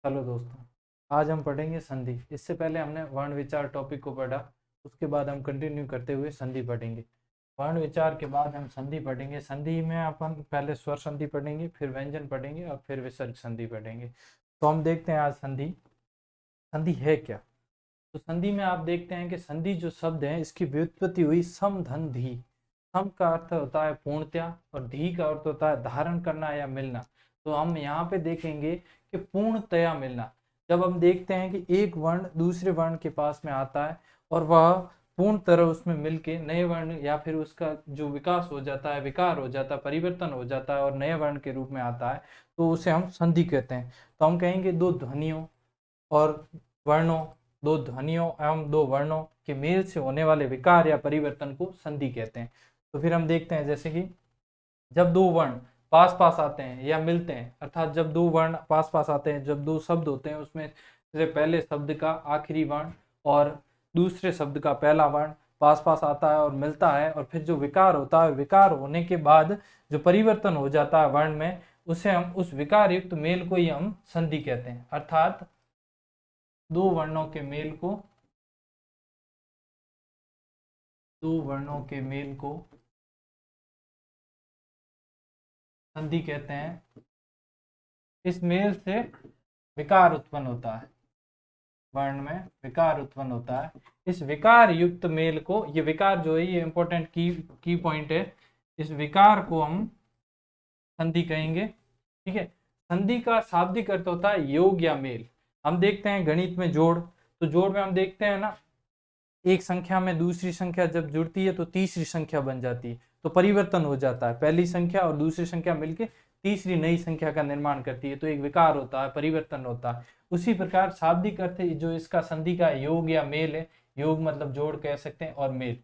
Hello दोस्तों। आज हम पढ़ेंगे संधि। इससे पहले हमने वर्ण विचार टॉपिक को पढ़ा, उसके बाद हम कंटिन्यू करते हुए संधि पढ़ेंगे। वर्ण विचार के बाद हम संधि पढ़ेंगे। संधि में अपन पहले स्वर संधि पढ़ेंगे, फिर व्यंजन पढ़ेंगे और फिर विसर्ग संधि पढ़ेंगे। तो हम देखते हैं आज संधि। संधि है क्या? तो संधि में आप देखते हैं कि संधि जो शब्द है इसकी व्युत्पत्ति हुई सम धन धी। सम का अर्थ होता है पूर्णतया और धी का अर्थ होता है धारण करना या मिलना। तो हम यहाँ पे देखेंगे कि पूर्णतया मिलना। जब हम देखते हैं कि एक वर्ण दूसरे वर्ण के पास में आता है और वह पूर्ण तरह उसमें मिलके नए वर्ण या फिर उसका जो विकास हो जाता है, विकार हो जाता है, परिवर्तन हो जाता है और नए वर्ण के रूप में आता है, तो उसे हम संधि कहते हैं। तो हम कहेंगे दो ध्वनियों और वर्णों, दो ध्वनियों एवं दो वर्णों के मेल से होने वाले विकार या परिवर्तन को संधि कहते हैं। तो फिर हम देखते हैं जैसे कि जब दो वर्ण पास पास आते हैं या मिलते हैं, अर्थात जब दो वर्ण पास पास आते हैं, जब दो शब्द होते हैं उसमें से पहले शब्द का आखिरी वर्ण और दूसरे शब्द का पहला वर्ण पास पास आता है और मिलता है, और फिर जो विकार होता है, विकार होने के बाद जो परिवर्तन हो जाता है वर्ण में, उसे हम उस विकार युक्त मेल को ही हम संधि कहते हैं। अर्थात दो वर्णों के मेल को, दो वर्णों के मेल को संधि कहते हैं। इस मेल से विकार उत्पन्न होता है, वर्ण में विकार उत्पन्न होता है। इस विकार युक्त मेल को, ये विकार जो है ये इंपॉर्टेंट की पॉइंट है, इस विकार को हम संधि कहेंगे। ठीक है। संधि का शाब्दिक अर्थ होता है योग या मेल। हम देखते हैं गणित में जोड़, तो जोड़ में हम देखते हैं ना, एक संख्या में दूसरी संख्या जब जुड़ती है तो तीसरी संख्या बन जाती है, तो परिवर्तन हो जाता है, पहली संख्या और दूसरी संख्या मिलके तीसरी नई संख्या का निर्माण करती है, तो एक विकार होता है, परिवर्तन होता है। उसी प्रकार शाब्दिक अर्थ जो इसका संधि का योग या मेल है, योग मतलब जोड़ कह सकते हैं और मेल।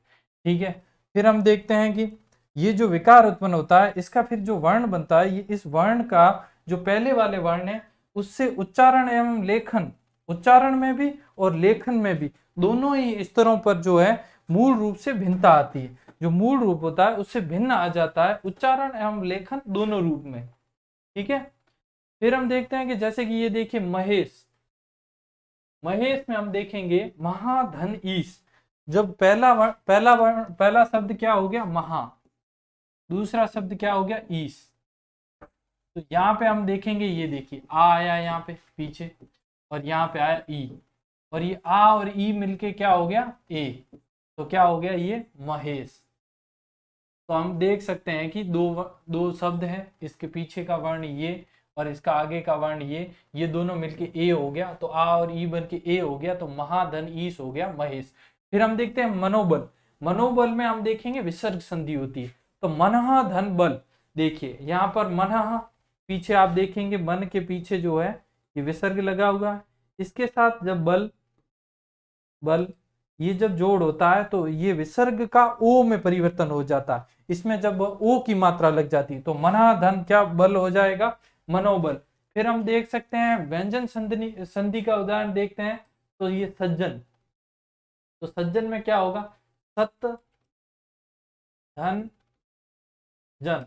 ठीक है। फिर हम देखते हैं कि ये जो विकार उत्पन्न होता है इसका फिर जो वर्ण बनता है, ये इस वर्ण का जो पहले वाले वर्ण है उससे उच्चारण एवं लेखन, उच्चारण में भी और लेखन में भी, दोनों ही स्तरों पर जो है मूल रूप से भिन्नता आती है। जो मूल रूप होता है उससे भिन्न आ जाता है उच्चारण एवं लेखन दोनों रूप में। ठीक है। फिर हम देखते हैं कि जैसे कि ये देखिए महेश, महेश में हम देखेंगे महाधन ईश। जब पहला शब्द क्या हो गया महा, दूसरा शब्द क्या हो गया ईश, तो यहाँ पे हम देखेंगे, ये देखिए आ आया यहाँ पे पीछे और यहाँ पे आया ई, और ये आ और ई मिलके क्या हो गया ए, तो क्या हो गया ये महेश। तो हम देख सकते हैं कि दो दो शब्द हैं, इसके पीछे का वर्ण ये और इसका आगे का वर्ण ये दोनों मिलके ए हो गया, तो आ और ई बन के ए हो गया, तो महाधन ईश हो गया महेश। फिर हम देखते हैं मनोबल। मनोबल में हम देखेंगे विसर्ग संधि होती है, तो मनहा धन बल। देखिए यहाँ पर मनहा, पीछे आप देखेंगे मन के पीछे जो है ये विसर्ग लगा हुआ है, इसके साथ जब बल, बल ये जब जोड़ होता है तो ये विसर्ग का ओ में परिवर्तन हो जाता है। इसमें जब ओ की मात्रा लग जाती है तो मना धन क्या बल हो जाएगा, मनोबल। फिर हम देख सकते हैं व्यंजन संधि, संधि का उदाहरण देखते हैं, तो ये सज्जन, तो सज्जन में क्या होगा, सत धन जन,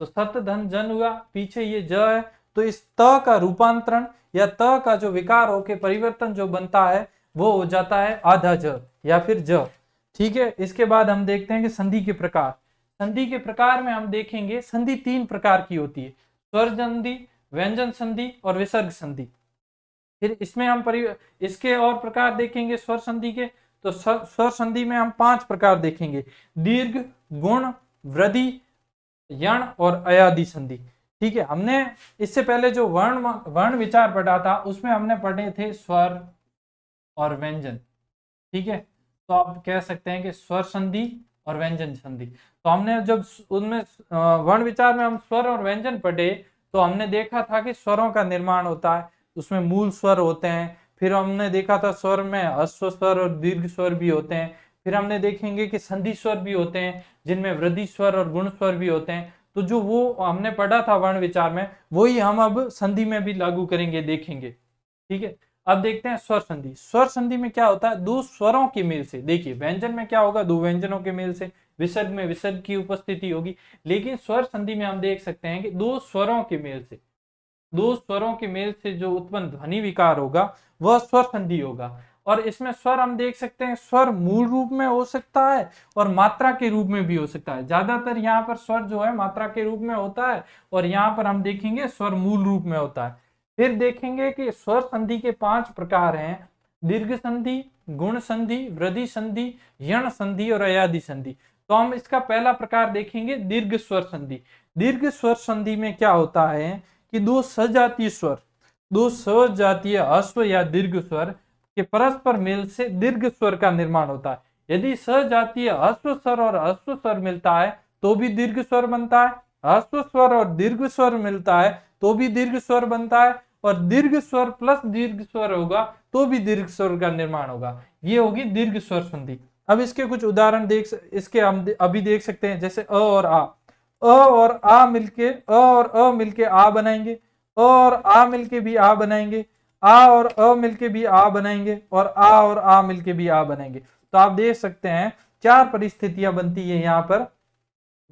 तो सत धन जन हुआ, पीछे ये ज है, तो इस त का रूपांतरण या त का जो विकार होके परिवर्तन जो बनता है वो हो जाता है आधा ज या फिर ज। ठीक है। इसके बाद हम देखते हैं कि संधि के प्रकार। संधि के प्रकार में हम देखेंगे संधि तीन प्रकार की होती है, स्वर संधि, व्यंजन संधि और विसर्ग संधि। फिर इसमें हम इसके और प्रकार देखेंगे स्वर संधि के, तो स्वर संधि में हम 5 प्रकार देखेंगे, दीर्घ, गुण, वृद्धि, यण और अयादि संधि। ठीक है। हमने इससे पहले जो वर्ण वर्ण विचार पढ़ा था उसमें हमने पढ़े थे स्वर और व्यंजन। ठीक है। तो आप कह सकते हैं कि स्वर संधि और व्यंजन संधि। तो हमने जब उनमें वर्ण विचार में हम स्वर और व्यंजन पढ़े तो हमने देखा था कि स्वरों का निर्माण होता है, उसमें मूल स्वर होते हैं। फिर हमने देखा था स्वर में ह्रस्व स्वर और दीर्घ स्वर भी होते हैं। फिर हमने देखेंगे कि संधि स्वर भी होते हैं जिनमें वृद्धि स्वर और गुण स्वर भी होते हैं। तो जो वो हमने पढ़ा था वर्ण विचार में वही हम अब संधि में भी लागू करेंगे, देखेंगे। ठीक है। अब देखते हैं स्वर संधि। स्वर संधि में क्या होता है, दो स्वरों के मेल से। देखिए व्यंजन में क्या होगा, दो व्यंजनों के मेल से, विसर्ग में विसर्ग की उपस्थिति होगी, लेकिन स्वर संधि में हम देख सकते हैं कि दो स्वरों के मेल से। दो स्वरों के मेल से जो उत्पन्न ध्वनि विकार होगा वह स्वर संधि होगा। और इसमें स्वर हम देख सकते हैं, स्वर मूल रूप में हो सकता है और मात्रा के रूप में भी हो सकता है। ज्यादातर यहाँ पर स्वर जो है मात्रा के रूप में होता है और यहाँ पर हम देखेंगे स्वर मूल रूप में होता है। फिर देखेंगे कि स्वर संधि के 5 प्रकार हैं: दीर्घ संधि, गुण संधि, वृद्धि संधि, यण संधि और अयादि संधि। तो हम इसका पहला प्रकार देखेंगे दीर्घ स्वर संधि। दीर्घ स्वर संधि में क्या होता है कि दो सजातीय स्वर, दो सजातीय ह्रस्व या दीर्घ स्वर के परस्पर मेल से दीर्घ स्वर का निर्माण होता है। यदि सजातीय ह्रस्व स्वर और ह्रस्व स्वर मिलता है तो भी दीर्घ स्वर बनता है, ह्रस्व स्वर और दीर्घ स्वर मिलता है तो भी दीर्घ स्वर बनता है, और दीर्घ स्वर प्लस दीर्घ स्वर होगा तो भी दीर्घ स्वर का निर्माण होगा। ये होगी दीर्घ स्वर संधि। अब इसके कुछ उदाहरण इसके हम अभी देख सकते हैं, जैसे अ और आ। अ और आ मिलके अ और अ मिलके आ बनाएंगे, अ और आ मिलके भी आ बनाएंगे, आ और अ मिलके भी आ बनाएंगे, और आ मिलके भी आ बनाएंगे। तो आप देख सकते हैं 4 परिस्थितियां बनती है यहाँ पर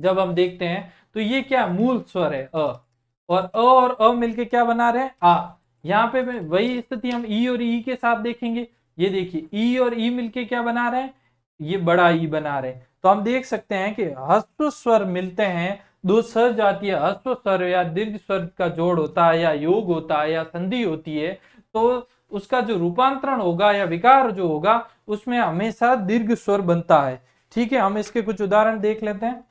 जब हम देखते हैं। तो ये क्या मूल स्वर है अ, और अ मिलके क्या बना रहे हैं आ। यहाँ पे वही स्थिति हम ई और ई के साथ देखेंगे। ये देखिए ई और ई मिलके क्या बना रहे हैं, ये बड़ा ई बना रहे हैं। तो हम देख सकते हैं कि ह्रस्व स्वर मिलते हैं, दो सजातीय ह्रस्व स्वर या दीर्घ स्वर का जोड़ होता है या योग होता है या संधि होती है, तो उसका जो रूपांतरण होगा या विकार जो होगा उसमें हमेशा दीर्घ स्वर बनता है। ठीक है, हम इसके कुछ उदाहरण देख लेते हैं।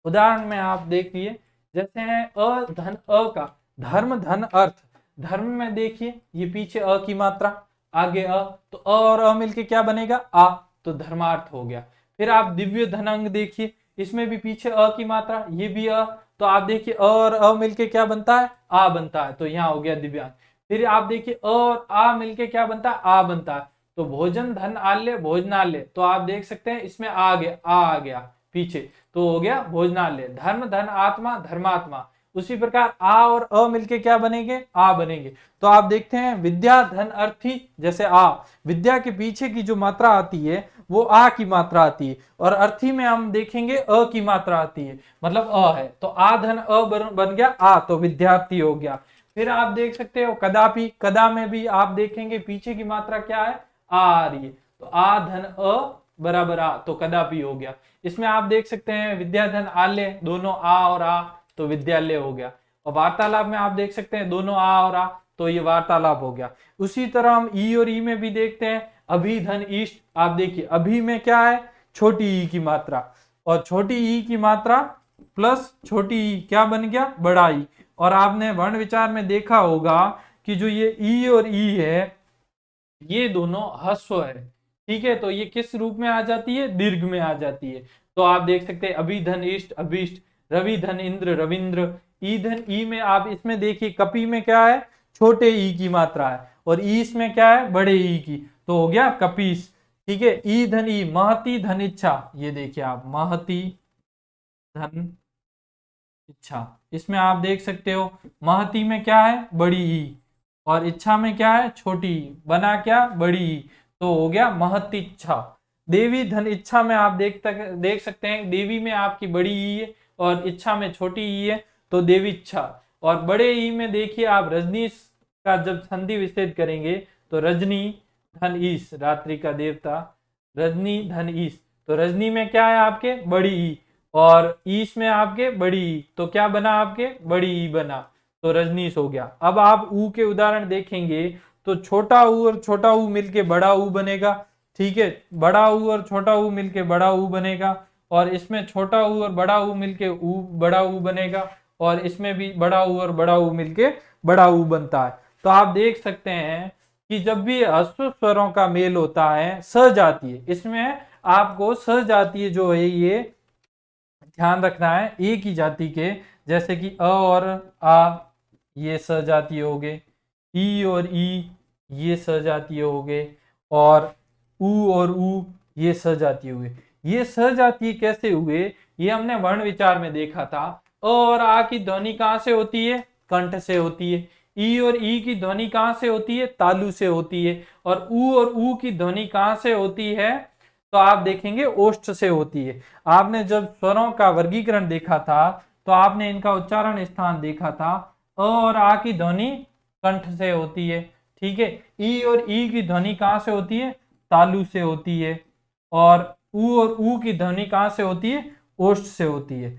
उदाहरण में आप देखिए, जैसे है अ धन अ का धर्म धन अर्थ। धर्म में देखिए ये पीछे अ की मात्रा, आगे अ, तो अ और अ मिलके क्या बनेगा आ, तो धर्मार्थ हो गया। फिर आप दिव्य धनांग देखिए, इसमें भी पीछे अ की मात्रा, ये भी अ, तो आप देखिए अ और अ मिलके क्या बनता है आ बनता है, तो यहाँ हो गया दिव्यांग। फिर आप देखिए अ और आ मिलके क्या बनता है आ बनता है, तो भोजन धन आल्य भोजनालय, तो आप देख सकते हैं इसमें आ गया पीछे, तो हो गया भोजनालय। धर्म धन आत्मा धर्मात्मा। उसी प्रकार आ और अ मिलके क्या बनेंगे आ बनेंगे। तो आप देखते हैं विद्या धन अर्थी, जैसे आ, विद्या के पीछे की जो मात्रा आती है वो आ की मात्रा आती है, और अर्थी में हम देखेंगे अ की मात्रा आती है, मतलब अ है, तो आ धन अ बन गया आ, तो विद्यार्थी हो गया। फिर आप देख सकते हो कदापि, कदा में भी आप देखेंगे पीछे की मात्रा क्या है आ रही है, तो आ धन अ बराबर आ, तो कदापि हो गया। इसमें आप देख सकते हैं विद्याधन आल्य, दोनों आ और आ, तो विद्यालय हो गया। और वार्तालाप में आप देख सकते हैं दोनों आ और आ, तो ये वार्तालाप हो गया। उसी तरह हम ई और ई में भी देखते हैं अभी धन इष्ट। आप देखिए अभी में क्या है छोटी ई की मात्रा, और छोटी ई की मात्रा प्लस छोटी ई क्या बन गया बड़ा ई। और आपने वर्ण विचार में देखा होगा कि जो ये ई और ई है ये दोनों ह्रस्व है। ठीक है, तो ये किस रूप में आ जाती है दीर्घ में आ जाती है। तो आप देख सकते हैं अभिधन इष्ट अभिष्ट, रवि धन इंद्र रविंद्र। ई धन ई में आप इसमें देखिए कपि में क्या है छोटे ई की मात्रा है, और ईस में क्या है बड़े ई की, तो हो गया कपीस। ठीक है, ई धन ई महती धन इच्छा, ये देखिए आप महती धन इच्छा। इसमें आप देख सकते हो महती में क्या है बड़ी ई, और इच्छा में क्या है छोटी ई, बना क्या बड़ी ई, तो हो गया महत इच्छा। देवी धन इच्छा में आप देख सकते हैं देवी में आपकी बड़ी ई है और इच्छा में छोटी ई है, तो देवी इच्छा। और बड़े ई में देखिए आप रजनी का जब संधि विच्छेद करेंगे तो रजनी धन ईश, रात्रि का देवता रजनी धन ईश, तो रजनी में क्या है आपके बड़ी ई, और ईश में आपके बड़ी ई, तो क्या बना आपके बड़ी ई बना, तो रजनीश हो गया। अब आप ऊ के उदाहरण देखेंगे तो छोटा ऊ और छोटा ऊ मिलके बड़ा ऊ बनेगा। ठीक है, बड़ा ऊ और छोटा ऊ मिलके बड़ा ऊ बनेगा, और इसमें छोटा ऊ और बड़ा ऊ मिलके ऊ बड़ा ऊ बनेगा, और इसमें भी बड़ा ऊ और बड़ा ऊ मिलके बड़ा ऊ बनता है। तो आप देख सकते हैं कि जब भी ह्रस्व स्वरों का मेल होता है सजातीय, इसमें आपको सजातीय जो है ये ध्यान रखना है एक ही जाति के, जैसे कि अ और आ ये सजातीय हो गए, ई और ई ये सजातीय हो गए, और ऊ और ऊ ये सजातीय हुए। ये सजातीय कैसे हुए ये हमने वर्ण विचार में देखा था। अ और आ की ध्वनि कहां से होती है कंठ से होती है, ई और ई की ध्वनि कहां से होती है तालु से होती है, और ऊ की ध्वनि कहां से होती है तो आप देखेंगे ओष्ठ से होती है। आपने जब स्वरों का वर्गीकरण देखा था तो आपने इनका उच्चारण स्थान देखा था, और आ की ध्वनि कंठ से होती है, ठीक है। ई और ई की ध्वनि कहां से होती है? तालु से होती है। और ऊ और ऊ की ध्वनि कहां से होती है? ओष्ठ से होती है।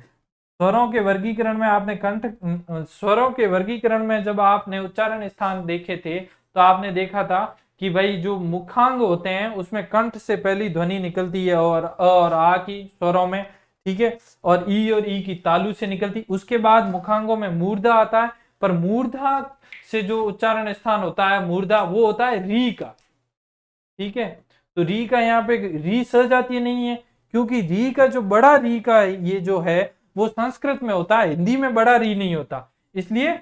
स्वरों के वर्गीकरण में आपने स्वरों के वर्गीकरण में जब आपने उच्चारण स्थान देखे थे तो आपने देखा था कि भाई जो मुखांग होते हैं उसमें कंठ से पहली ध्वनि निकलती है और आ की स्वरों में, ठीक है। और ई की तालु से निकलती, उसके बाद मुखांगों में मूर्धा आता है। पर मूर्धा से जो उच्चारण स्थान होता है मूर्धा, वो होता है री का, ठीक है। तो री का यहाँ पे री सजातीय नहीं है, क्योंकि री का जो बड़ा री का ये जो है वो संस्कृत में होता है, हिंदी में बड़ा री नहीं होता, इसलिए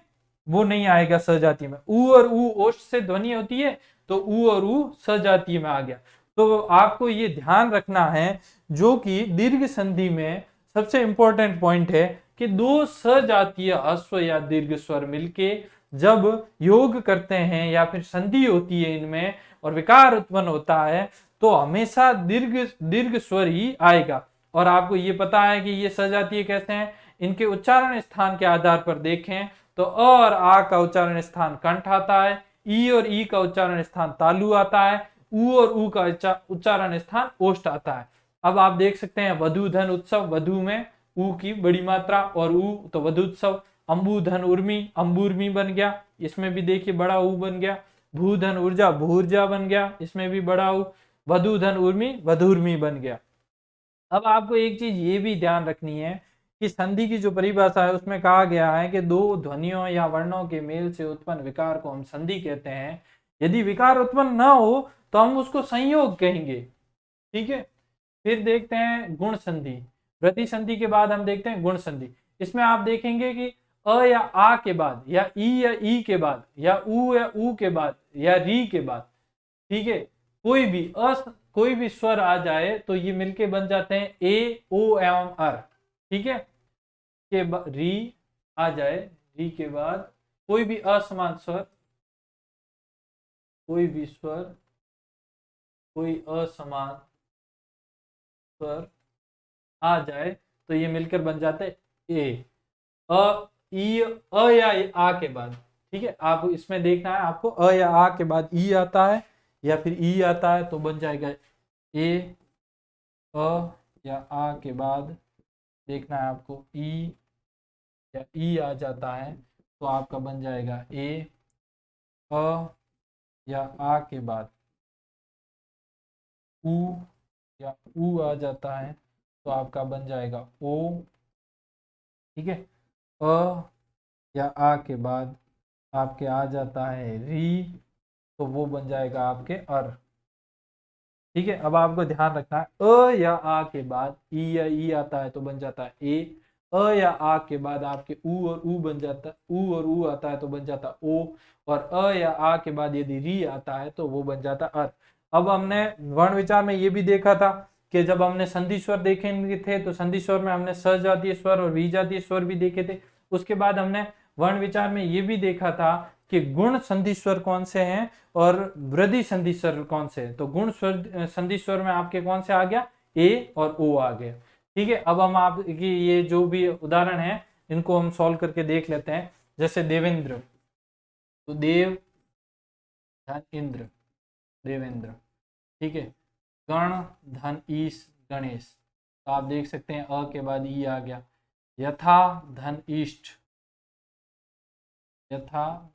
वो नहीं आएगा सजातीय में। ऊ और ऊ ओष्ठ से ध्वनि होती है, तो ऊ और ऊ सजातीय में आ गया। तो आपको ये ध्यान रखना है, जो कि दीर्घ संधि में सबसे इंपॉर्टेंट पॉइंट है कि दो सजातीय ह्रस्व या दीर्घ स्वर मिलके जब योग करते हैं या फिर संधि होती है इनमें और विकार उत्पन्न होता है, तो हमेशा दीर्घ दीर्घ स्वर ही आएगा। और आपको ये पता है कि ये सजातीय कैसे हैं, इनके उच्चारण स्थान के आधार पर देखें तो अ और आ का उच्चारण स्थान कंठ आता है, ई और ई का उच्चारण स्थान तालु आता है, ऊ और ऊ का उच्चारण स्थान ओष्ठ आता है। अब आप देख सकते हैं वधु धन उत्सव, वधु में ऊ की बड़ी मात्रा और ऊ तो वधुत्सव। अंबु धन उर्मी, अंबुर्मी बन गया, इसमें भी देखिए बड़ा ऊ बन गया। भूधन ऊर्जा, भूर्जा बन गया, इसमें भी बड़ा ऊ। वधु धन उर्मी, वधुर्मी बन गया। अब आपको एक चीज ये भी ध्यान रखनी है कि संधि की जो परिभाषा है उसमें कहा गया है कि दो ध्वनियों या वर्णों के मेल से उत्पन्न विकार को हम संधि कहते हैं। यदि विकार उत्पन्न ना हो तो हम उसको संयोग कहेंगे, ठीक है। फिर देखते हैं गुण संधि। वृद्धि संधि के बाद हम देखते हैं गुण संधि। इसमें आप देखेंगे कि अ या आ के बाद या ई के बाद या ऊ के बाद या री के बाद, ठीक है, कोई भी स्वर आ जाए तो ये मिलके बन जाते हैं ए ओ एवं अर, ठीक है। के बाद री आ जाए, री के बाद कोई भी असमान स्वर, कोई भी स्वर, कोई असमान स्वर आ जाए तो ये मिलकर बन जाता है ए। अ ई अ या आ के बाद, ठीक है। आप इसमें देखना है आपको अ या आ के बाद ई आता है या फिर ई आता है तो बन जाएगा ए। अ या आ के बाद देखना है आपको ई या ई आ जाता है तो आपका बन जाएगा ए। अ या आ के बाद ऊ या ऊ आ जाता है तो आपका बन जाएगा ओ, ठीक है। अ या आ के बाद आपके आ जाता है री तो वो बन जाएगा आपके अर, ठीक है। अब आपको ध्यान रखना है अ या आ के बाद ई या ई आता है तो बन जाता है ए। अ या आ के बाद आपके ऊ और ऊ बन जाता है, ऊ और ऊ आता है तो बन जाता है ओ। और अ या आ के बाद यदि री आता है तो वो बन जाता है अर। अब हमने वर्ण विचार में ये भी देखा था कि जब हमने संधि स्वर देखे थे तो संधि स्वर में हमने सजातीय स्वर और विजातीय स्वर भी देखे थे। उसके बाद हमने वर्ण विचार में ये भी देखा था कि गुण संधि स्वर कौन से हैं और वृद्धि संधि स्वर कौन से हैं। तो गुण स्वर संधि स्वर में आपके कौन से आ गया? ए और ओ आ गया, ठीक है। अब हम आपकी ये जो भी उदाहरण है इनको हम सॉल्व करके देख लेते हैं। जैसे देवेंद्र, तो देव धन इंद्र, देवेंद्र, ठीक है। गण धन ईश, गणेश, तो आप देख सकते हैं अ के बाद ई आ गया। यथा धन इष्ट, यथा,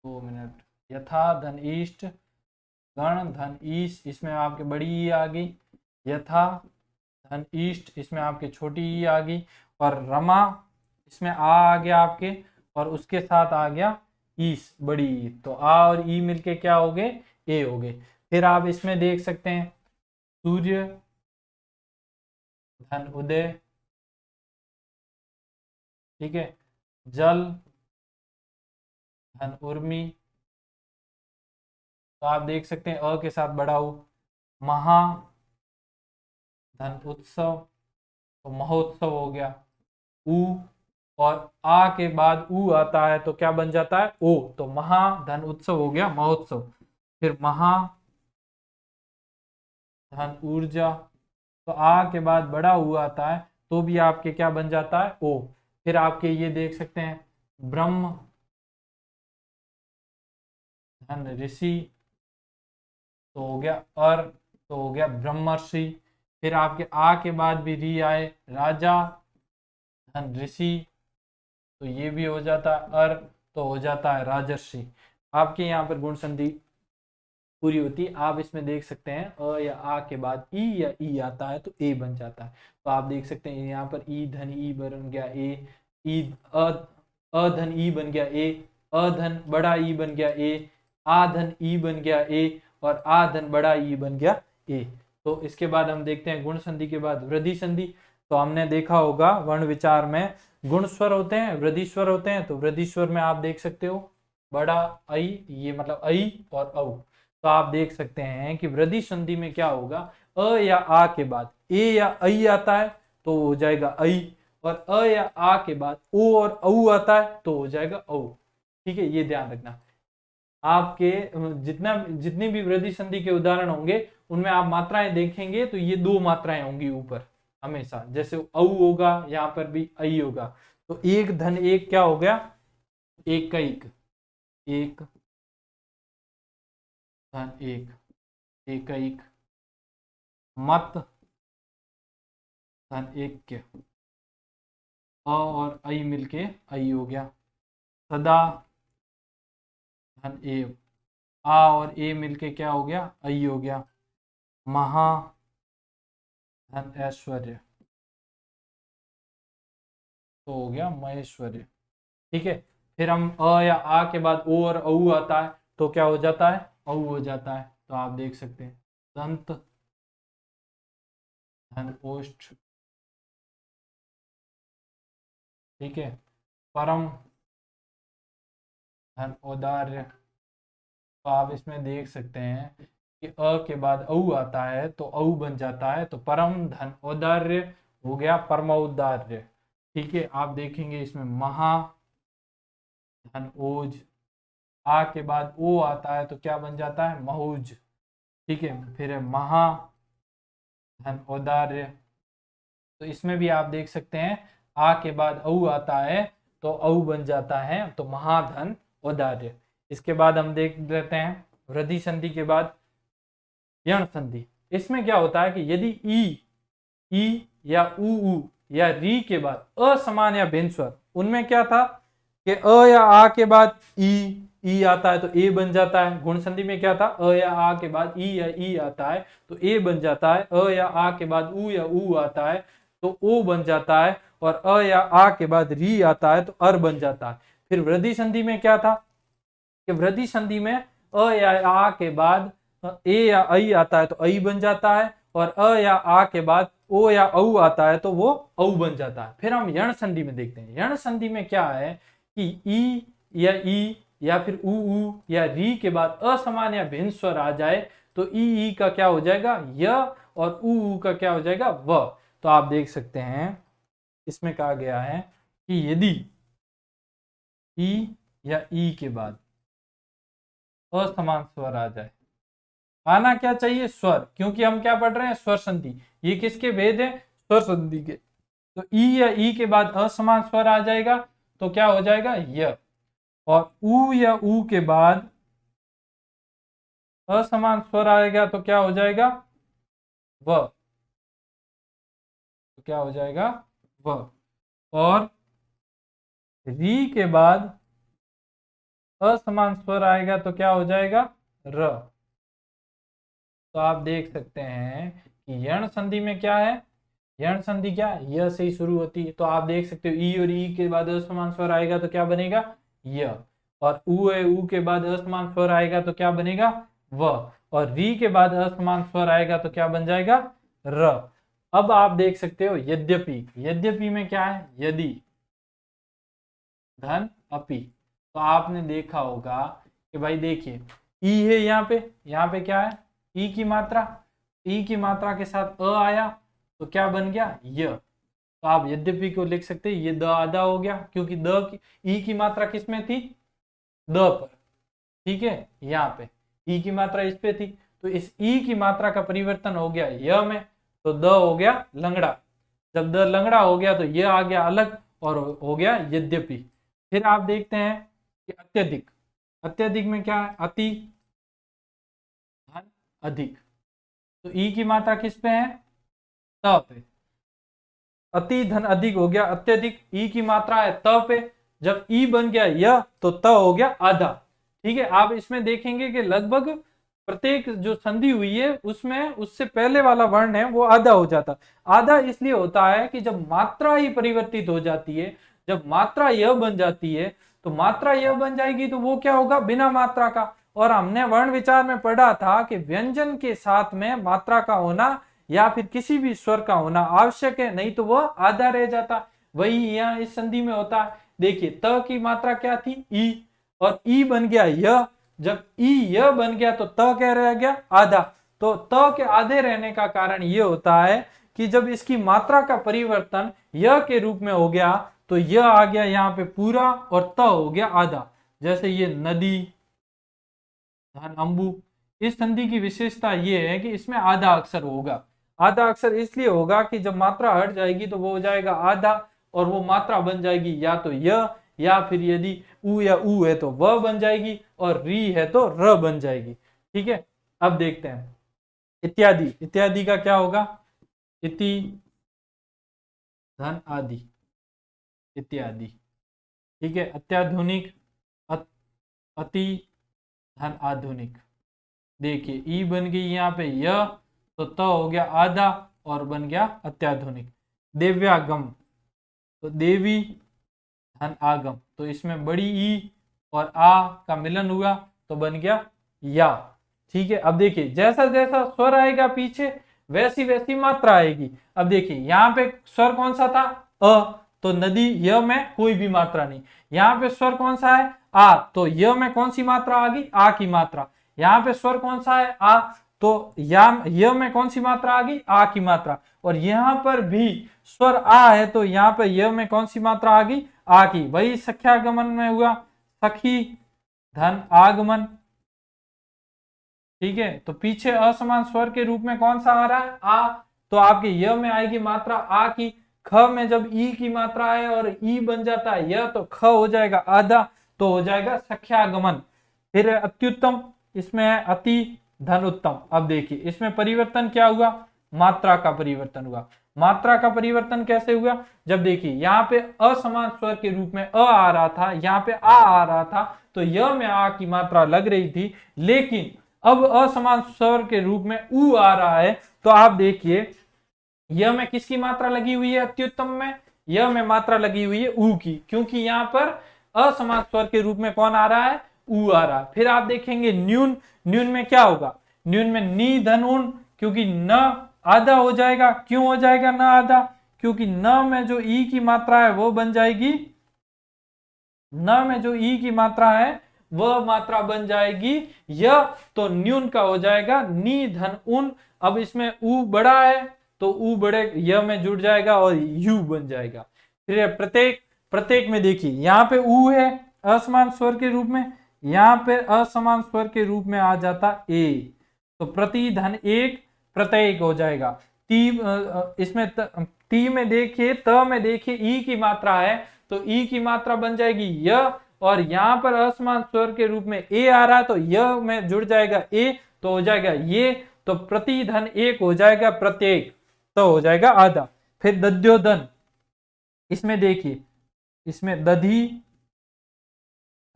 2 मिनट, यथा धन इष्ट, गण धन ईश, इसमें आपके बड़ी ई आ गई। यथा धन इष्ट, इसमें आपके छोटी ई आ गई। और रमा, इसमें आ गया आपके और उसके साथ आ गया ईश, बड़ी ई। तो आ और ई मिलके क्या हो गए? ए हो गए। फिर आप इसमें देख सकते हैं सूर्य धन उदय, ठीक है। जल धन उर्मी, तो आप देख सकते हैं अ के साथ बड़ा ऊ। महा धन उत्सव, तो महोत्सव हो गया। ऊ और आ के बाद ऊ आता है तो क्या बन जाता है? ओ, तो महा धन उत्सव हो गया महोत्सव। फिर महा धन ऊर्जा, तो आ के बाद बड़ा ऊ आता है तो भी आपके क्या बन जाता है? ओ। फिर आपके ये देख सकते हैं ब्रह्म धन ऋषि, तो हो गया अर, तो हो गया ब्रह्मर्षि। फिर आपके आ के बाद भी री आए, राजा धन ऋषि, तो ये भी हो जाता है अर, तो हो जाता है राजर्षि। आपके यहाँ पर गुण संधि पूरी होती है। आप इसमें देख सकते हैं अ या आ के बाद ई या ई आता है तो ए बन जाता है। तो आप देख सकते हैं यहाँ पर ई धन ई बन गया ए, ई अ धन ई बन गया ए, अ धन बड़ा ई बन गया ए, आ धन ई बन गया ए, और आ धन बड़ा ई बन गया ए। तो इसके बाद हम देखते हैं गुण संधि के बाद वृद्धि संधि। तो हमने देखा होगा वर्ण विचार में गुण स्वर होते हैं, वृद्धि स्वर होते हैं। तो वृद्धि स्वर में आप देख सकते हो बड़ा आई, ये मतलब ऐ और औ। तो आप देख सकते हैं कि वृद्धि संधि में क्या होगा, अ या आ के बाद ए या ऐ आता है तो हो जाएगा ऐ, और अ या आ के बाद ओ और औ आता है तो हो जाएगा औ। ठीक है, ये ध्यान रखना। आपके जितनी भी वृद्धि संधि के उदाहरण होंगे उनमें आप मात्राएं देखेंगे तो ये दो मात्राएं होंगी ऊपर हमेशा, जैसे औ होगा, यहाँ पर भी ऐ होगा। तो एक धन एक क्या हो गया, एक का एक, एक धन एक, एक का एक, मत धन एक के, अ और ऐ मिलके ऐ हो गया, सदा धन ए, आ और ए मिलके क्या हो गया, ऐ हो गया, महा धन ऐश्वर्य, तो हो गया महेश्वर्य। ठीक है, फिर हम अ या आ के बाद ओ और औ आता है तो क्या हो जाता है, औ हो जाता है। तो आप देख सकते हैं दंत धन ओष्ठ, ठीक है, परम धन औदार्य। तो आप इसमें देख सकते हैं कि अ के बाद औ आता है तो औ बन जाता है, तो परम धन औदार्य हो गया परमौदार्य। ठीक है, आप देखेंगे इसमें महा धन ओज, आ के बाद ओ आता है तो क्या बन जाता है, महुज। ठीक है, फिर है महा धन औदार्य। तो इसमें भी आप देख सकते हैं आ के बाद औ आता है तो औ बन जाता है, तो महाधन औदार्य। इसके बाद हम देख लेते हैं वृद्धि संधि के बाद यण संधि। इसमें क्या होता है कि यदि ई या उ या री के बाद असमान या भिन्न स्वर, उनमें क्या था कि अ या आ के बाद ई आता है तो ए बन जाता है। गुण संधि में क्या था, अ या आ के बाद ई या ई आता है तो ए बन जाता है, अ या आ के बाद उ या उ आता है तो ओ बन जाता है, और अ या आ के बाद री आता है तो अर बन जाता है। फिर वृद्धि संधि में क्या था कि वृद्धि संधि में अ या आ के बाद ए या ऐ आता है तो ऐ बन जाता है, और अ या आ के बाद ओ या औ आता है तो वो औ बन जाता है। फिर हम यण संधि में देखते हैं, यण संधि में क्या है कि ई या फिर उ या री के बाद असमान या भिन्न स्वर आ जाए तो ई का क्या हो जाएगा, य, और उ का क्या हो जाएगा, व। तो आप देख सकते हैं इसमें कहा गया है कि यदि ई या ई के बाद असमान स्वर आ जाए, आना क्या चाहिए, स्वर, क्योंकि हम क्या पढ़ रहे हैं, स्वर संधि। ये किसके भेद है, स्वर संधि के। तो ई या ई के बाद असमान स्वर आ जाएगा तो क्या हो जाएगा, य, और उ या उ के बाद असमान स्वर आएगा तो क्या हो जाएगा, व, तो क्या हो जाएगा, व, और री के बाद असमान स्वर आएगा तो क्या हो जाएगा, र। तो आप देख सकते हैं कि यण संधि में क्या है, यण संधि क्या है, य से ही शुरू होती है। तो आप देख सकते हो ई और ई के बाद असमान स्वर आएगा तो क्या बनेगा, य, और उ है उ के बाद असमान स्वर आएगा तो क्या बनेगा, व, और री के बाद असमान स्वर आएगा तो क्या बन जाएगा, र। अब आप देख सकते हो यद्यपि, यद्यपि में क्या है, यदि धन अपि। तो आपने देखा होगा कि भाई देखिए ई है यहाँ पे क्या है, ई की मात्रा, ई की मात्रा के साथ अ आया तो क्या बन गया, य। तो आप यद्यपि को लिख सकते हैं ये द आधा हो गया, क्योंकि द की ई की मात्रा किस में थी, द पर। ठीक है, यहाँ पे ई की मात्रा इस पे थी, तो इस ई की मात्रा का परिवर्तन हो गया य में, तो द हो गया लंगड़ा। जब द लंगड़ा हो गया तो ये आ गया अलग, और हो गया यद्यपि। फिर आप देखते हैं कि अत्यधिक, अत्यधिक में क्या है, अति धन अधिक, तो ई की मात्रा किस पे है, त पे। अति धन अधिक हो गया अत्यधिक, ई की मात्रा है त पे, जब ई बन गया य तो त हो गया आधा। ठीक है, आप इसमें देखेंगे कि लगभग प्रत्येक जो संधि हुई है उसमें उससे पहले वाला वर्ण है वो आधा हो जाता। आधा इसलिए होता है कि जब मात्रा ही परिवर्तित हो जाती है, जब मात्रा यह बन जाती है, तो मात्रा यह बन जाएगी तो वो क्या होगा, बिना मात्रा का। और हमने वर्ण विचार में पढ़ा था कि व्यंजन के साथ में मात्रा का होना या फिर किसी भी स्वर का होना आवश्यक है, नहीं तो वह आधा रह जाता। वही यहाँ इस संधि में होता है। देखिए त की मात्रा क्या थी, ई, और ई बन गया य, जब ई य बन गया तो त क्या रह गया, आधा। तो त के आधे रहने का कारण ये होता है कि जब इसकी मात्रा का परिवर्तन य के रूप में हो गया तो य आ गया यहाँ पे पूरा और त हो गया आधा। जैसे ये नदी, धन, अंबु, इस संधि की विशेषता ये है कि इसमें आधा अक्षर होगा। आधा अक्षर इसलिए होगा कि जब मात्रा हट जाएगी तो वो हो जाएगा आधा, और वो मात्रा बन जाएगी या तो य, या फिर यदि उ या उ है तो व बन जाएगी, और री है तो र बन जाएगी। ठीक है, अब देखते हैं इत्यादि। इत्यादि का क्या होगा, इति धन आदि, इत्यादि। ठीक है, अत्याधुनिक, अति धन आधुनिक। देखिए ई बन गई यहाँ पे य, तो त हो गया आधा और बन गया अत्याधुनिक। देव्यागम, तो देवी धन आगम, तो इसमें बड़ी ई और आ का मिलन हुआ तो बन गया या। ठीक है, अब देखिए जैसा जैसा स्वर आएगा पीछे वैसी वैसी मात्रा आएगी। अब देखिए यहाँ पे स्वर कौन सा था, अ, तो नदी य में कोई भी मात्रा नहीं। यहाँ पे स्वर कौन सा है, आ, तो य में कौन सी मात्रा आ गई, आ की मात्रा। यहाँ पे स्वर कौन सा है, आ, तो य में कौन सी मात्रा आ गई, आ की मात्रा। और यहाँ पर भी स्वर आ है तो यहाँ पे य में कौन सी मात्रा आ गई, आ की। वही सख्यागमन में हुआ, सखी धन आगमन। ठीक है, तो पीछे असमान स्वर के रूप में कौन सा आ रहा है, आ, तो आपके य में आएगी मात्रा आ की। ख में जब ई की मात्रा है और ई बन जाता है य, तो ख हो जाएगा आधा, तो हो जाएगा सख्यागमन। फिर अत्युत्तम, इसमें है अति धन उत्तम। अब देखिए इसमें परिवर्तन क्या हुआ, मात्रा का परिवर्तन हुआ। मात्रा का परिवर्तन कैसे हुआ, जब देखिए यहाँ पे असमान स्वर के रूप में अ आ रहा था, यहाँ पे आ रहा था, तो य में आ की मात्रा लग रही थी, लेकिन अब असमान स्वर के रूप में उ आ रहा है। तो आप देखिए य में किसकी मात्रा लगी हुई है, अत्युत्तम में य में मात्रा लगी हुई है उ की, क्योंकि यहाँ पर असमान स्वर के रूप में कौन आ रहा है, उ आ रहा है। फिर आप देखेंगे न्यून, न्यून में क्या होगा, न्यून में नी धन उन, क्योंकि न आधा हो जाएगा। क्यों हो जाएगा न आधा, क्योंकि न में जो ई की मात्रा है वो बन जाएगी, न में जो ई की मात्रा है वह मात्रा बन जाएगी य, तो न्यून का हो जाएगा नी धन उन। अब इसमें उ बड़ा है तो उ बड़े य में जुड़ जाएगा और यू बन जाएगा। फिर प्रत्येक, प्रत्येक में देखिए यहाँ पे उ है असमान स्वर के रूप में, यहाँ पे असमान स्वर के रूप में आ जाता ए, तो प्रति धन एक प्रत्येक हो जाएगा। ती, इसमें ती में देखिए, त में देखिए ई की मात्रा है तो ई की मात्रा बन जाएगी य, और यहाँ पर असमान स्वर के रूप में ए आ रहा है तो य में जुड़ जाएगा ए, तो हो जाएगा ये, तो प्रति धन एक हो जाएगा प्रत्येक, तो हो जाएगा आधा। फिर दध्योधन, इसमें देखिए इसमें दधी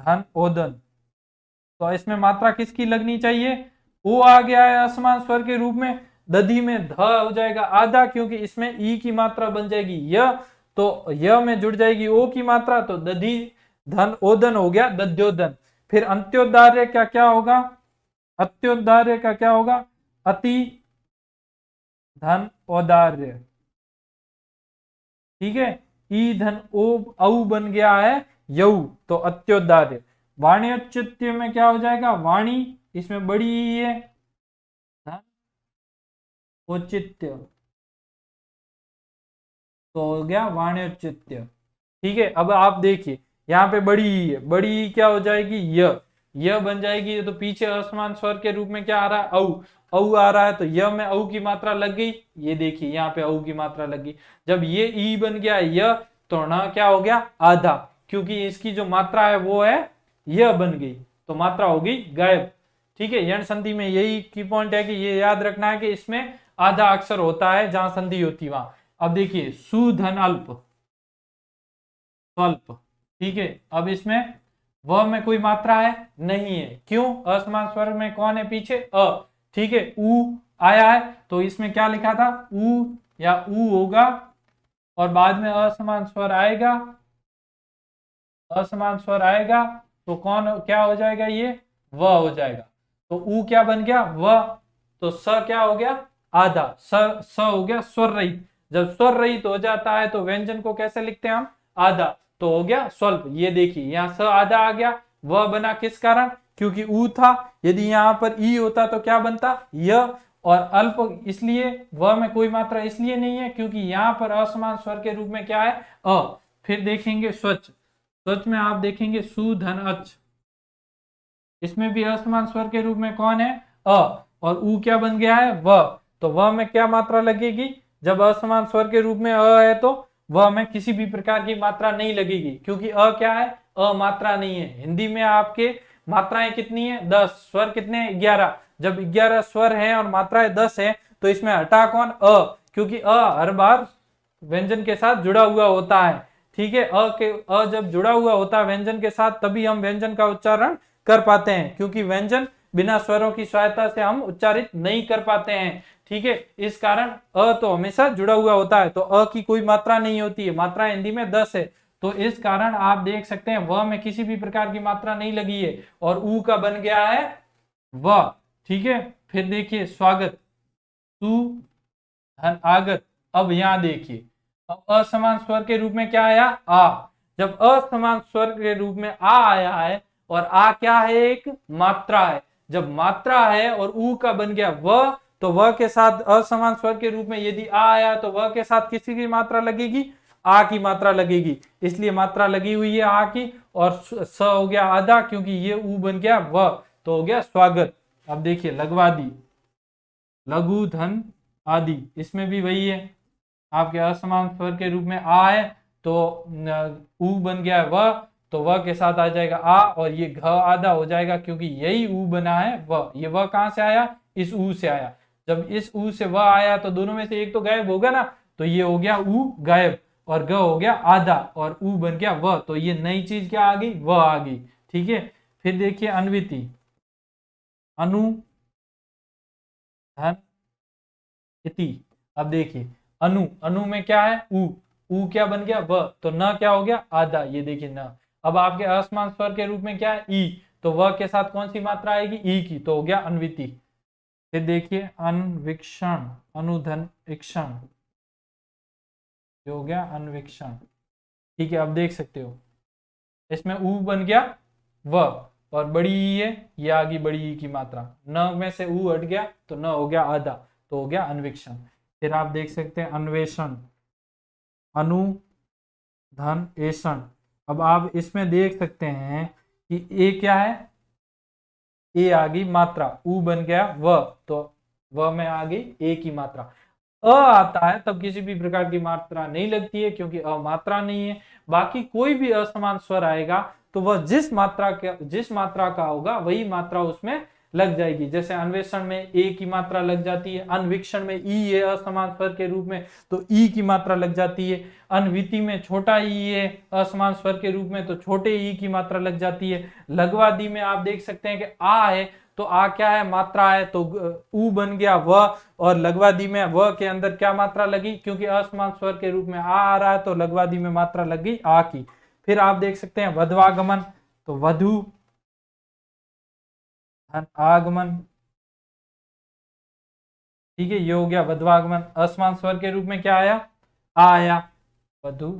धन ओदन, तो इसमें मात्रा किसकी लगनी चाहिए, ओ आ गया है असमान स्वर के रूप में। दधी में ध हो जाएगा आधा, क्योंकि इसमें ई की मात्रा बन जाएगी य, तो य में जुड़ जाएगी ओ की मात्रा, तो दधी धन ओदन हो गया दध्योदन। फिर अंत्योदार्य का क्या होगा, अत्योदार्य का क्या होगा, अति धन औदार्य। ठीक है, ई धन ओ औ बन गया है यऊ, तो अत्योदार्य। वाण्योचित्य में क्या हो जाएगा, वाणी, इसमें बड़ी ई है, धन औचित्य, तो हो गया वाण्योचित्य। ठीक है, अब आप देखिए यहाँ पे बड़ी ई है, बड़ी ई क्या हो जाएगी, य बन जाएगी, तो पीछे असमान स्वर के रूप में क्या आ रहा है, औ आ रहा है, तो य में औ की मात्रा लग गई। ये देखिए यहाँ पे औ की मात्रा लग गई। जब ये ई बन गया य, तो न क्या हो गया आधा, क्योंकि इसकी जो मात्रा है वो है यह बन गई, तो मात्रा होगी गायब। ठीक है, यण संधि में यही की पॉइंट है कि ये याद रखना है कि इसमें आधा अक्षर होता है जहां संधि होती है वहां। अब देखिए सु धन अल्प स्वल्प, ठीक है, अब इसमें व में कोई मात्रा है नहीं है, क्यों, असमान स्वर में कौन है पीछे अ, ठीक है, उ आया है, तो इसमें क्या लिखा था उ या उ होगा, और बाद में असमान स्वर आएगा, असमान स्वर आएगा तो कौन क्या हो जाएगा, ये व हो जाएगा, तो उ क्या बन गया व, तो स क्या हो गया आधा, स हो गया स्वर रहित, जब स्वर रहित हो जाता है तो व्यंजन को कैसे लिखते हैं हम आधा, तो हो गया स्वल्प। ये देखिए यहाँ स आधा आ गया, व बना किस कारण, क्योंकि ऊ था, यदि यहाँ पर ई होता तो क्या बनता य, और अल्प इसलिए व में कोई मात्रा इसलिए नहीं है क्योंकि यहाँ पर असमान स्वर के रूप में क्या है अ। फिर देखेंगे स्वच्छ, स्वच्छ में आप देखेंगे सु धन अच, इसमें भी असमान स्वर के रूप में कौन है अ, और उ क्या बन गया है व, तो व में क्या मात्रा लगेगी, जब असमान स्वर के रूप में अ है तो व में किसी भी प्रकार की मात्रा नहीं लगेगी, क्योंकि अ क्या है अ मात्रा नहीं है। हिंदी में आपके मात्राएं कितनी है 10, स्वर कितने 11, जब 11 स्वर हैं और मात्राएं 10 है तो इसमें हटा कौन अ, क्योंकि अ हर बार व्यंजन के साथ जुड़ा हुआ होता है। ठीक है, अ जब जुड़ा हुआ होता है व्यंजन के साथ तभी हम व्यंजन का उच्चारण कर पाते हैं, क्योंकि व्यंजन बिना स्वरों की सहायता से हम उच्चारित नहीं कर पाते हैं। ठीक है, इस कारण अ तो हमेशा जुड़ा हुआ होता है, तो अ की कोई मात्रा नहीं होती है, मात्रा हिंदी में 10 है, तो इस कारण आप देख सकते हैं व में किसी भी प्रकार की मात्रा नहीं लगी है और ऊ का बन गया है व। ठीक है, फिर देखिए स्वागत, सु धन आगत, अब यहां देखिए अब असमान स्वर के रूप में क्या आया आ, जब असमान स्वर के रूप में आ आया है और आ क्या है एक मात्रा है, जब मात्रा है और ऊ का बन गया व, तो व के साथ असमान स्वर के रूप में यदि आ आया तो व के साथ किसी की मात्रा लगेगी आ की मात्रा लगेगी, इसलिए मात्रा लगी हुई है आ की, और स हो गया आधा क्योंकि ये ऊ बन गया व, तो हो गया स्वागत। अब देखिए लघवादी, लघु धन आदि, इसमें भी वही है, आपके असमान स्वर के रूप में आ है तो ऊ बन गया व, तो व के साथ आ जाएगा आ, और ये घ आधा हो जाएगा क्योंकि यही ऊ बना है व, ये व कहां से आया इस ऊ से आया, जब इस ऊ से व आया तो दोनों में से एक तो गायब होगा ना, तो ये हो गया ऊ गायब और ग हो गया आधा और ऊ बन गया व, तो ये नई चीज क्या आ गई व आ गई। ठीक है, फिर देखिए अन्विति, अनु धन इति, अब देखिए अनु, अनु में क्या है ऊ क्या बन गया व, तो न क्या हो गया आधा, ये देखिए न। अब आपके असमान स्वर के रूप में क्या है ई, तो व के साथ कौन सी मात्रा आएगी ई की, तो हो गया अन्विति। फिर देखिए अन्विक्षण, अनुधन इक्षण, जो हो गया अन्विक्षण। ठीक है, अब देख सकते हो इसमें ऊ बन गया व, और बड़ी ई है, ये आ गई बड़ी ई की मात्रा, न में से ऊ हट गया तो न हो गया आधा, तो हो गया अन्विक्षण। फिर आप देख सकते हैं अन्वेषण, अनु धन एषण, अब आप इसमें देख सकते हैं कि ए क्या है ए आ गई मात्रा, ऊ बन गया व, तो व में आ गई ए की मात्रा, अ आता है तब किसी भी प्रकार की मात्रा नहीं लगती है क्योंकि अ मात्रा नहीं है। बाकी कोई भी असमान स्वर आएगा तो वह जिस मात्रा का होगा वही मात्रा उसमें लग जाएगी, जैसे अन्वेषण में ए की मात्रा लग जाती है, अन्वीक्षण में ई है असमान स्वर के रूप में तो ई की मात्रा लग जाती है, अन्विति में छोटा ई है असमान स्वर के रूप में तो छोटे ई की मात्रा लग जाती है, लघवादि में आप देख सकते हैं कि आ है तो आ क्या है मात्रा है तो ऊ बन गया व, और लघवादि में व के अंदर क्या मात्रा लगी क्योंकि असमान स्वर के रूप में आ रहा है तो लघवादि में मात्रा लग गई आ की। फिर आप देख सकते हैं वधवागमन, तो वधु धन आगमन, ठीक है, ये हो गया वधवागमन, असमान स्वर के रूप में क्या आया आ आया, वधु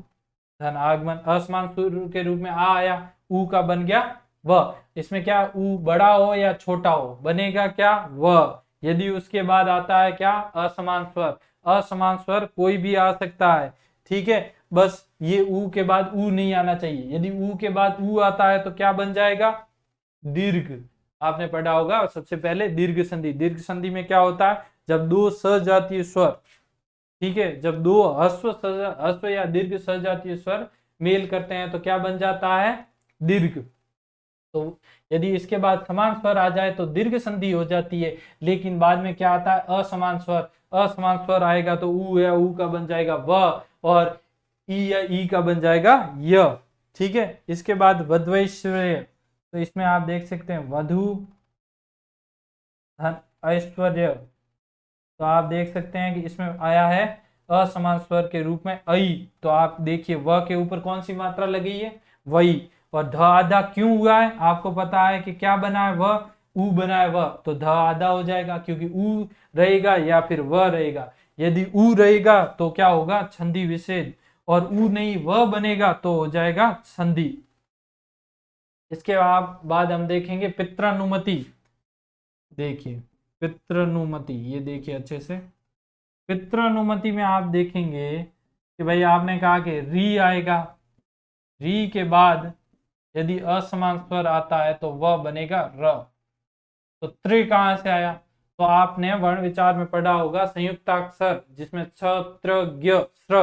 धन आगमन, असमान स्वर के रूप में आ आया, ऊ का बन गया व, इसमें क्या ऊ बड़ा हो या छोटा हो बनेगा क्या व, यदि उसके बाद आता है क्या असमान स्वर, असमान स्वर कोई भी आ सकता है। ठीक है, बस ये ऊ के बाद ऊ नहीं आना चाहिए, यदि ऊ के बाद ऊ आता है तो क्या बन जाएगा दीर्घ, आपने पढ़ा होगा सबसे पहले दीर्घ संधि, दीर्घ संधि में क्या होता है जब दो सजातीय स्वर ठीक है, जब दो ह्रस्व या दीर्घ सजातीय स्वर मेल करते हैं तो क्या बन जाता है, दीर्घ। तो यदि इसके बाद समान स्वर आ जाए तो दीर्घ संधि हो जाती है, लेकिन बाद में क्या आता है, असमान स्वर। असमान स्वर आएगा तो ऊ या ऊ का बन जाएगा व, और ई या ई का बन जाएगा य। ठीक है, इसके बाद वधवैश्वर्य, तो इसमें आप देख सकते हैं वधु धन ऐश्वर्य, तो आप देख सकते हैं कि इसमें आया है असमान स्वर के रूप में ऐ। तो आप देखिए व के ऊपर कौन सी मात्रा लगी है, वही। और ध आधा क्यों हुआ है, आपको पता है कि क्या बना है, व ऊ बना है व, तो ध आधा हो जाएगा क्योंकि ऊ रहेगा या फिर व रहेगा। यदि ऊ रहेगा तो क्या होगा, संधि विच्छेद, और ऊ नहीं व बनेगा तो हो जाएगा संधि। इसके बाद हम देखेंगे पित्रानुमति। देखिए पित्रानुमति, ये देखिए अच्छे से। पित्रानुमति में आप देखेंगे कि भाई आपने कहा कि री आएगा, री के बाद यदि असमान स्वर आता है तो वह बनेगा र। तो त्रि कहां से आया, तो आपने वर्ण विचार में पढ़ा होगा संयुक्ताक्षर, जिसमें छ त्र ज्ञ स्र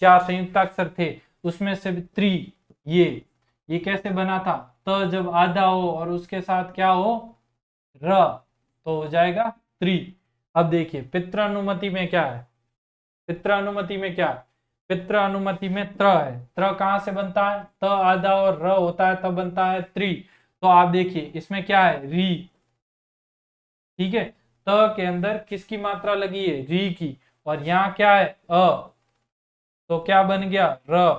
4 संयुक्ताक्षर थे, उसमें से त्रि, ये कैसे बना था, त जब आधा हो और उसके साथ क्या हो, र, तो हो जाएगा त्रि। अब देखिए पित्रानुमति में क्या है, पित्रानुमति में क्या है, पित्रानुमति में त्र है। त्र कहां से बनता है, त आधा और र होता है तब बनता है त्रि। तो आप देखिए इसमें क्या है, री। ठीक है, त के अंदर किसकी मात्रा लगी है, री की, और यहाँ क्या है, अ, तो क्या बन गया, र।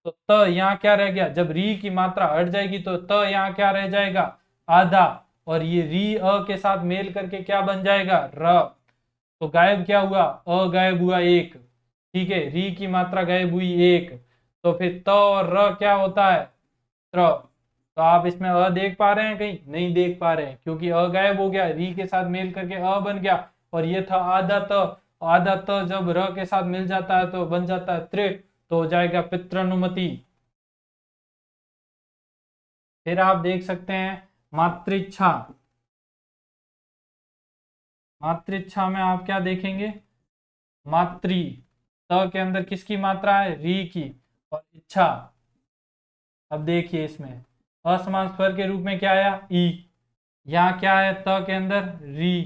तो त यहाँ क्या रह गया, जब री की मात्रा हट जाएगी तो त यहाँ क्या रह जाएगा, आधा, और ये री अ के साथ मेल करके क्या बन जाएगा, र। तो गायब क्या हुआ, अ गायब हुआ एक। ठीक है, री की मात्रा गायब हुई एक, तो फिर त और र क्या होता है, त्र। तो आप इसमें अ देख पा रहे हैं, कहीं नहीं देख पा रहे हैं, क्योंकि अ गायब हो गया, री के साथ मेल करके अ बन गया, और ये था आधा त। आधा त जब र के साथ मिल जाता है तो बन जाता है त्रि, तो हो जाएगा पित्रानुमति। फिर आप देख सकते हैं मातृच्छा। मातृच्छा में आप क्या देखेंगे, मातृ, त के अंदर किसकी मात्रा है, री की, और इच्छा। अब देखिए इसमें असमान स्वर के रूप में क्या आया, ई। यहाँ क्या है, त के अंदर री।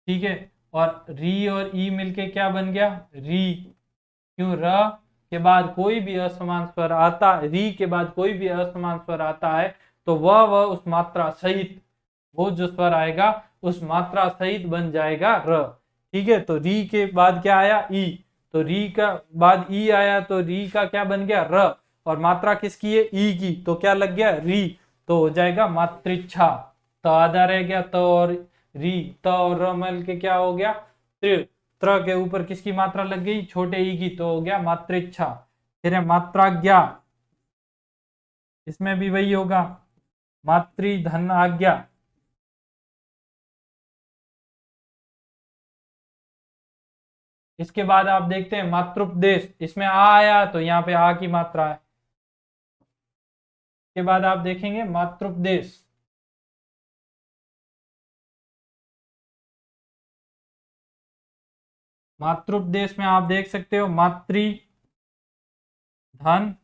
ठीक है, और री और ई मिलके क्या बन गया, री। क्यों, र के बाद कोई भी असमान स्वर आता, री के बाद कोई भी असमान स्वर आता है तो वह उस मात्रा सहित, वो जो स्वर आएगा उस मात्रा सहित बन जाएगा र। ठीक है, तो री के बाद क्या आया, ई, तो री का बाद ई आया तो री का क्या बन गया, र, और मात्रा किसकी है, ई की, तो क्या लग गया, री, तो हो जाएगा मातृच्छा। तो आधा रह गया, तो और री, त और र मिल के क्या हो गया, त्रि। त्र के ऊपर किसकी मात्रा लग गई, छोटे ई की, तो हो गया मातृच्छा। फिर है मात्राज्ञा, इसमें भी वही होगा, मातृ धन आज्ञा। इसके बाद आप देखते हैं मातृपदेश, इसमें आ आया तो यहाँ पे आ की मात्रा है। इसके बाद आप देखेंगे मातृपदेश, मातृपदेश में आप देख सकते हो मातृ धन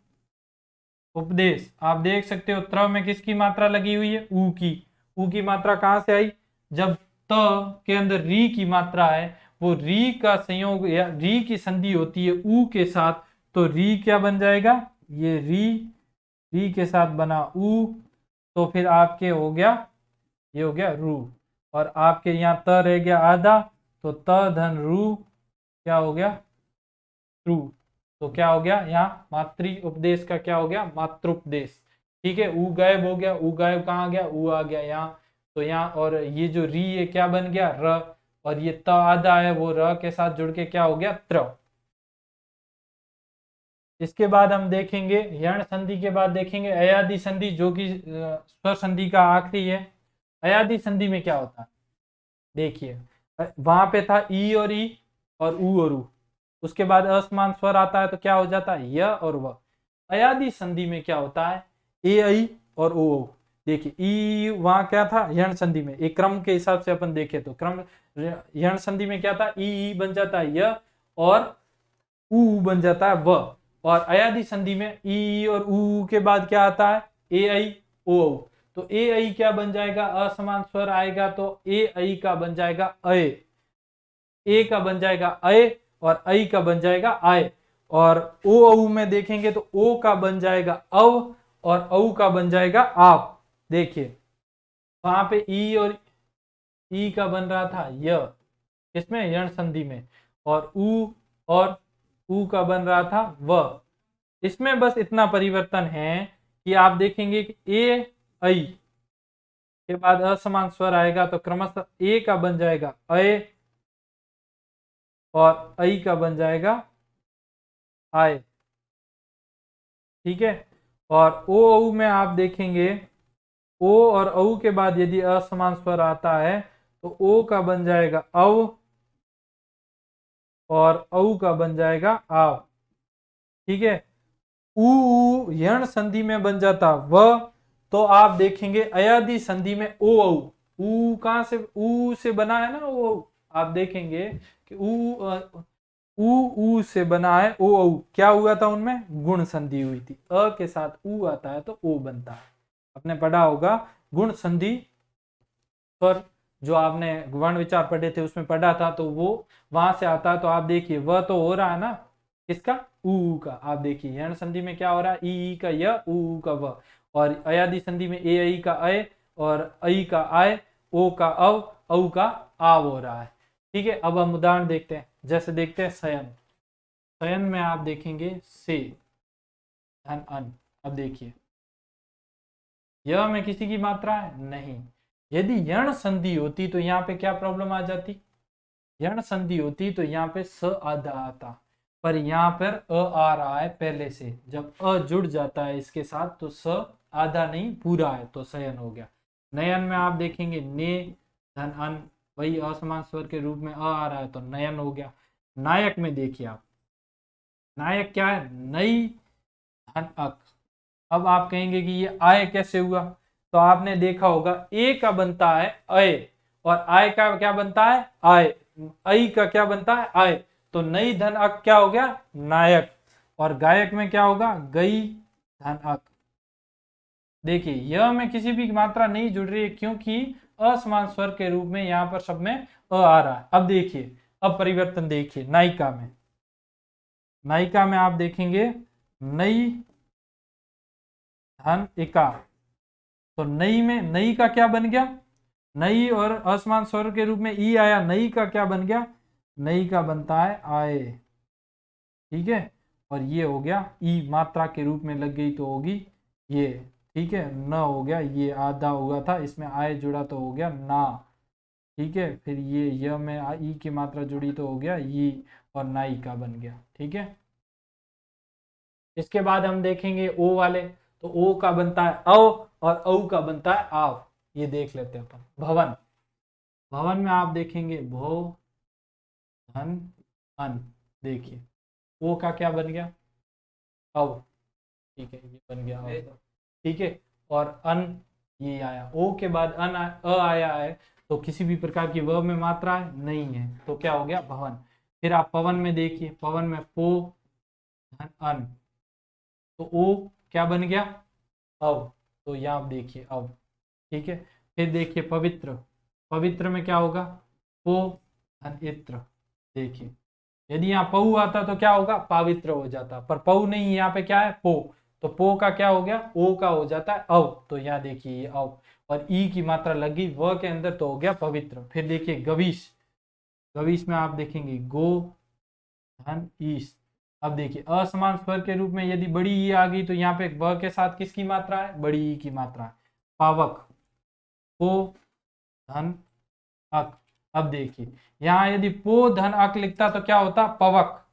उपदेश। आप देख सकते हो त्र में किसकी मात्रा लगी हुई है, ऊ की। ऊ की मात्रा कहां से आई, जब त के अंदर री की मात्रा है, वो री का संयोग या री की संधि होती है ऊ के साथ, तो री क्या बन जाएगा, ये री के साथ बना ऊ, तो फिर आपके हो गया, ये हो गया रू, और आपके यहाँ त रह गया आधा, तो त धन रू क्या हो गया, ट्रू। तो क्या हो गया, यहाँ मातृ उपदेश का क्या हो गया, मातृपदेश। ठीक है, ऊ गायब हो गया, ऊ गायब कहाँ गया, ऊ आ गया यहाँ, तो यहाँ, और ये जो री है क्या बन गया, र, और ये त आधा है वो र के साथ जुड़ के क्या हो गया, त्र। इसके बाद हम देखेंगे यण संधि के बाद देखेंगे अयादि संधि, जो कि स्वर संधि का आखिरी है। अयादि संधि में क्या होता है, देखिए वहां पे था ई और ई और ऊ और ऊ, उसके बाद असमान स्वर आता है तो क्या हो जाता है, य और व। अयादि संधि में क्या होता है, ए आई और ओ ओ। देखिए ई वहां क्या था, यण संधि में, एक क्रम के हिसाब से अपन देखे तो क्रम, यण संधि में क्या था, ई ई बन जाता है य, और ऊ बन जाता है व। और अयादि संधि में ई और ऊ के बाद क्या आता है, ए आई ओ औ। तो ए आई क्या बन जाएगा, असमान स्वर आएगा तो ए आई का बन जाएगा अय, ए का बन जाएगा अय और आई का बन जाएगा आय। और ओ औ में देखेंगे तो ओ का बन जाएगा अव और औ का बन जाएगा आप। देखिए वहां पे ई और ई का बन रहा था य, किसमें, यण संधि में, और ऊ और ऊ का बन रहा था व। इसमें बस इतना परिवर्तन है कि आप देखेंगे कि ए ऐ के बाद असमान स्वर आएगा तो क्रमशः ए का बन जाएगा अय और ऐ का बन जाएगा आय। ठीक है। और ओ औ में आप देखेंगे ओ और औ के बाद यदि असमान स्वर आता है तो ओ का बन जाएगा अव और औ का बन जाएगा आव। ठीक है। ऊ यण संधि में बन जाता व, तो आप देखेंगे अयादि संधि में ओ औ। ऊ कहां से, ऊ से बना है ना ओ, आप देखेंगे कि ऊ से बना है ओ औ। क्या हुआ था उनमें, गुण संधि हुई थी। अ के साथ ऊ आता है तो ओ बनता है। आपने पढ़ा होगा गुण संधि पर, जो आपने वर्ण विचार पढ़े थे उसमें पढ़ा था, तो वो वहां से आता है। तो आप देखिए वह तो हो रहा है ना किसका, ऊ का। आप देखिए यण संधि में क्या हो रहा है, ई का य, ऊ का व। और अयादि संधि में ए आई का अय और ऐ का आय, ओ का अव, औ का आव हो रहा है। ठीक है। अब हम उदाहरण देखते हैं, जैसे देखते हैं शयन। शयन में आप देखेंगे से धन अन। अब देखिए यह में किसी की मात्रा है नहीं। यदि यण संधि होती तो यहाँ पे क्या प्रॉब्लम आ जाती, यण संधि होती तो यहाँ पे स आधा आता, पर यहाँ पर अ आ रहा है पहले से। जब अ जुड़ जाता है इसके साथ तो स आधा नहीं पूरा है, तो शयन हो गया। नयन में आप देखेंगे ने धन अन, वही असमान स्वर के रूप में अ आ रहा है तो नयन हो गया। नायक में देखिए आप, नायक क्या है, नई धन अक। अब आप कहेंगे कि ये आय कैसे हुआ, तो आपने देखा होगा ए का बनता है अय और आय का क्या बनता है आय, ऐ का क्या बनता है आय। तो नई धन अक क्या हो गया, नायक। और गायक में क्या होगा, गई धन अक। देखिए यह में किसी भी मात्रा नहीं जुड़ रही है, क्योंकि असमान स्वर के रूप में यहां पर सब में अ आ रहा है। अब देखिए, अब परिवर्तन देखिए नायिका में। नायिका में आप देखेंगे नई धन इका, तो नई में नई का क्या बन गया, नई और असमान स्वर के रूप में ई आया, नई का क्या बन गया, नई का बनता है आए। ठीक है। और ये हो गया ई मात्रा के रूप में लग गई तो होगी ये। ठीक है। न हो गया, ये आधा हुआ था, इसमें आए जुड़ा तो हो गया ना। ठीक है। फिर ये य में ई की मात्रा जुड़ी तो हो गया ई और नाई का बन गया। ठीक है। इसके बाद हम देखेंगे ओ वाले, तो ओ का बनता है अव और औ का बनता है आव। ये देख लेते हैं अपन। भवन, भवन में आप देखेंगे भो धन अन। देखिए ओ का क्या बन गया, अव। ठीक है, ये बन गया अव। ठीक है। और अन ये आया, ओ के बाद अ आया है, तो किसी भी प्रकार की व में मात्रा नहीं है, तो क्या हो गया भवन। फिर आप पवन में देखिए, पवन में पो धन अन, तो ओ क्या बन गया अव। तो यहाँ आप देखिए अव। ठीक है। फिर देखिए पवित्र, पवित्र में क्या होगा, पो धन इत्र। देखिए यदि यहाँ पऊ आता तो क्या होगा, पावित्र हो जाता, पर पऊ नहीं, यहाँ पे क्या है पो, तो पो का क्या हो गया, ओ का हो जाता है अव। तो यहाँ देखिए ये अव, और ई की मात्रा लगी व के अंदर तो हो गया पवित्र। फिर देखिए गवीश, गवीश में आप देखेंगे गो धन ईश। अब देखिए असमान स्वर के रूप में यदि बड़ी ई आ गई तो यहाँ पे व के साथ किसकी मात्रा है, बड़ी ई की मात्रा है। पावक, पो धन अक। अब देखिए यहाँ यदि पो धन अक लिखता तो क्या होता, पवक,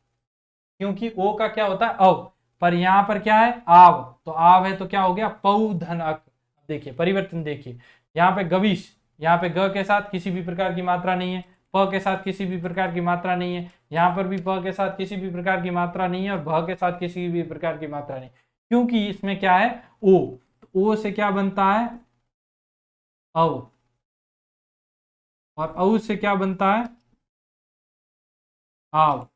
क्योंकि ओ का क्या होता है अव, पर यहाँ पर क्या है आव, तो आव है तो क्या हो गया पऊ धन अक। देखिए परिवर्तन देखिए, यहाँ पे गवीश, यहाँ पे ग के साथ किसी भी प्रकार की मात्रा नहीं है, प के साथ किसी भी प्रकार की मात्रा नहीं है, यहाँ पर भी प के साथ किसी भी प्रकार की मात्रा नहीं है, और भ के साथ किसी भी प्रकार की मात्रा नहीं, क्योंकि इसमें क्या है ओ। ओ से क्या बनता है अव, और औ से क्या बनता है आव।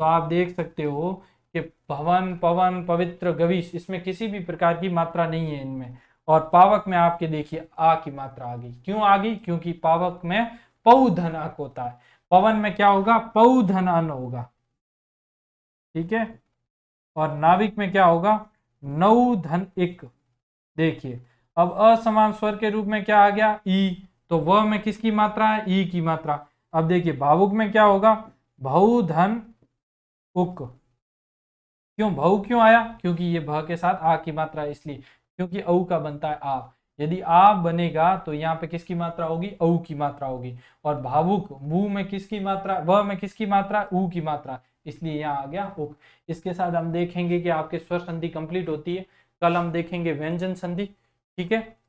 तो आप देख सकते हो कि भवन, पवन, पवित्र, गविश, इसमें किसी भी प्रकार की मात्रा नहीं है इनमें। और पावक में आपके देखिए आ की मात्रा आ गई। क्यों आ गई? क्योंकि पावक में पौ धन अक होता है। पवन में क्या होगा? पौ धन अन होगा, ठीक है। और नाविक में क्या होगा? नौ धन इक। देखिए अब असमान स्वर के रूप में क्या आ गया? ई। तो व में किसकी मात्रा है? ई की मात्रा। अब देखिए भावुक में क्या होगा? भौ धन उक। क्यों भौ क्यों आया? क्योंकि ये भ के साथ आ की मात्रा है, इसलिए। क्योंकि औ का बनता है आ। यदि आ बनेगा तो यहाँ पे किसकी मात्रा होगी? औ की मात्रा होगी। और भावुक भू में किसकी मात्रा? व में किसकी मात्रा? ऊ की मात्रा, इसलिए यहाँ आ गया उक। इसके साथ हम देखेंगे कि आपके स्वर संधि कंप्लीट होती है। कल हम देखेंगे व्यंजन संधि, ठीक है।